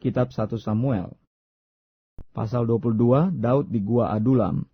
Kitab 1 Samuel. Pasal 22, Daud di Gua Adulam.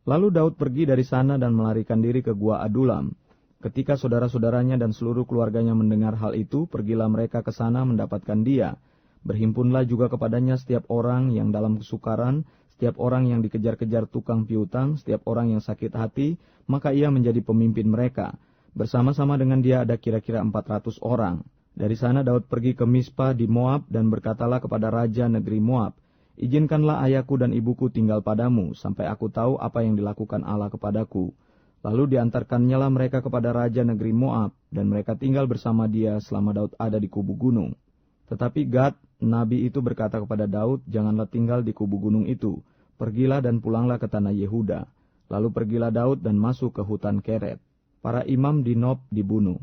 Lalu Daud pergi dari sana dan melarikan diri ke Gua Adulam. Ketika saudara-saudaranya dan seluruh keluarganya mendengar hal itu, pergilah mereka ke sana mendapatkan dia. Berhimpunlah juga kepadanya setiap orang yang dalam kesukaran, setiap orang yang dikejar-kejar tukang piutang, setiap orang yang sakit hati, maka ia menjadi pemimpin mereka. Bersama-sama dengan dia ada kira-kira 400 orang. Dari sana Daud pergi ke Mispa di Moab dan berkatalah kepada raja negeri Moab, "Izinkanlah ayahku dan ibuku tinggal padamu, sampai aku tahu apa yang dilakukan Allah kepadaku." Lalu diantarkannyalah mereka kepada raja negeri Moab, dan mereka tinggal bersama dia selama Daud ada di kubu gunung. Tetapi Gad, nabi itu berkata kepada Daud, "Janganlah tinggal di kubu gunung itu, pergilah dan pulanglah ke tanah Yehuda." Lalu pergilah Daud dan masuk ke hutan Keret. Para imam di Nob dibunuh.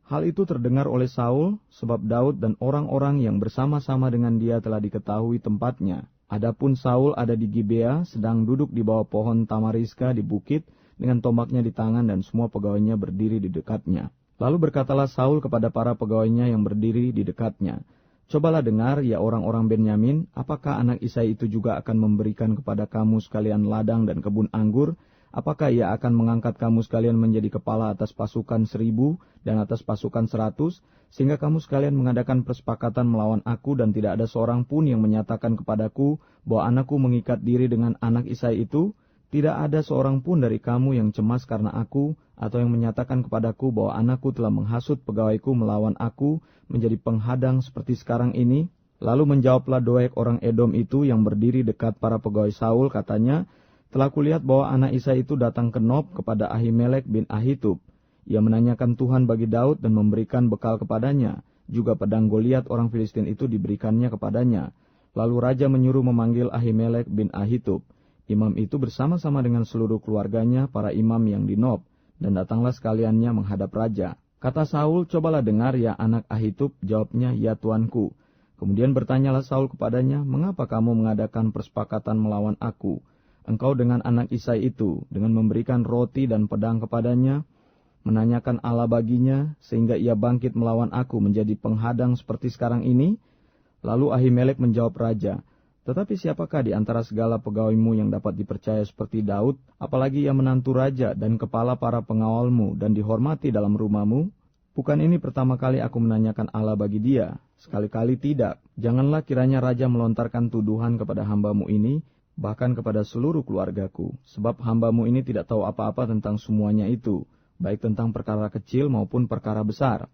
Hal itu terdengar oleh Saul, sebab Daud dan orang-orang yang bersama-sama dengan dia telah diketahui tempatnya. Adapun Saul ada di Gibea, sedang duduk di bawah pohon tamariska di bukit, dengan tombaknya di tangan dan semua pegawainya berdiri di dekatnya. Lalu berkatalah Saul kepada para pegawainya yang berdiri di dekatnya, "Cobalah dengar, ya orang-orang Benyamin, apakah anak Isai itu juga akan memberikan kepada kamu sekalian ladang dan kebun anggur? Apakah ia akan mengangkat kamu sekalian menjadi kepala atas pasukan 1,000 dan atas pasukan 100, sehingga kamu sekalian mengadakan persepakatan melawan aku dan tidak ada seorang pun yang menyatakan kepadaku bahwa anakku mengikat diri dengan anak Isai itu? Tidak ada seorang pun dari kamu yang cemas karena aku, atau yang menyatakan kepadaku bahwa anakku telah menghasut pegawaiku melawan aku menjadi penghadang seperti sekarang ini?" Lalu menjawablah Doeg orang Edom itu yang berdiri dekat para pegawai Saul, katanya, "Telah kulihat bahwa anak Isai itu datang ke Nob kepada Ahimelek bin Ahitub. Ia menanyakan Tuhan bagi Daud dan memberikan bekal kepadanya. Juga pedang Goliat orang Filistin itu diberikannya kepadanya." Lalu raja menyuruh memanggil Ahimelek bin Ahitub. Imam itu bersama-sama dengan seluruh keluarganya, para imam yang di Nob, dan datanglah sekaliannya menghadap raja. Kata Saul, "Cobalah dengar, ya anak Ahitub." Jawabnya, "Ya tuanku." Kemudian bertanyalah Saul kepadanya, "Mengapa kamu mengadakan persepakatan melawan aku? Engkau dengan anak Isai itu, dengan memberikan roti dan pedang kepadanya, menanyakan Allah baginya, sehingga ia bangkit melawan aku menjadi penghadang seperti sekarang ini?" Lalu Ahimelek menjawab raja, "Tetapi siapakah di antara segala pegawaimu yang dapat dipercaya seperti Daud, apalagi ia menantu raja dan kepala para pengawalmu dan dihormati dalam rumahmu? Bukan ini pertama kali aku menanyakan Allah bagi dia, sekali-kali tidak. Janganlah kiranya raja melontarkan tuduhan kepada hambamu ini, bahkan kepada seluruh keluargaku, sebab hambamu ini tidak tahu apa-apa tentang semuanya itu, baik tentang perkara kecil maupun perkara besar."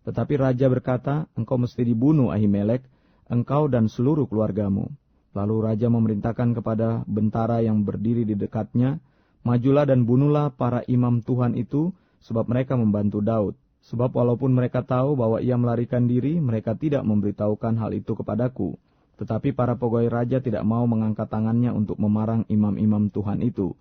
Tetapi raja berkata, "Engkau mesti dibunuh, Ahimelek, engkau dan seluruh keluargamu." Lalu raja memerintahkan kepada bentara yang berdiri di dekatnya, "Majulah dan bunuhlah para imam Tuhan itu, sebab mereka membantu Daud. Sebab walaupun mereka tahu bahwa ia melarikan diri, mereka tidak memberitahukan hal itu kepadaku." Tetapi para pegawai raja tidak mau mengangkat tangannya untuk memarang imam-imam Tuhan itu.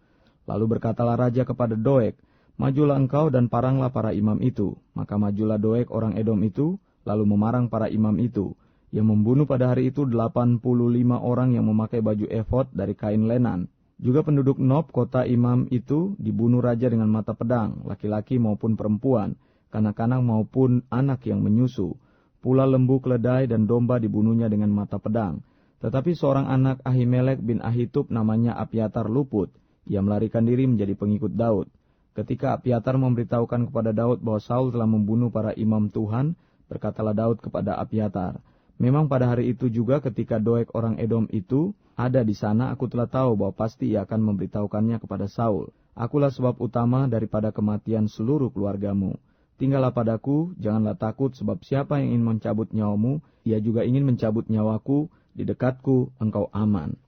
Lalu berkatalah raja kepada Doeg, "Majulah engkau dan paranglah para imam itu." Maka majulah Doeg orang Edom itu, lalu memarang para imam itu. Yang membunuh pada hari itu 85 orang yang memakai baju efod dari kain lenan. Juga penduduk Nob, kota imam itu, dibunuh raja dengan mata pedang, laki-laki maupun perempuan, kanak-kanak maupun anak yang menyusu. Pula lembu, keledai, dan domba dibunuhnya dengan mata pedang. Tetapi seorang anak Ahimelek bin Ahitub namanya Abiatar luput. Ia melarikan diri menjadi pengikut Daud. Ketika Abiatar memberitahukan kepada Daud bahwa Saul telah membunuh para imam Tuhan, berkatalah Daud kepada Abiatar, "Memang pada hari itu juga ketika Doeg orang Edom itu ada di sana, aku telah tahu bahwa pasti ia akan memberitahukannya kepada Saul. Akulah sebab utama daripada kematian seluruh keluargamu. Tinggallah padaku, janganlah takut, sebab siapa yang ingin mencabut nyawamu, ia juga ingin mencabut nyawaku. Di dekatku engkau aman."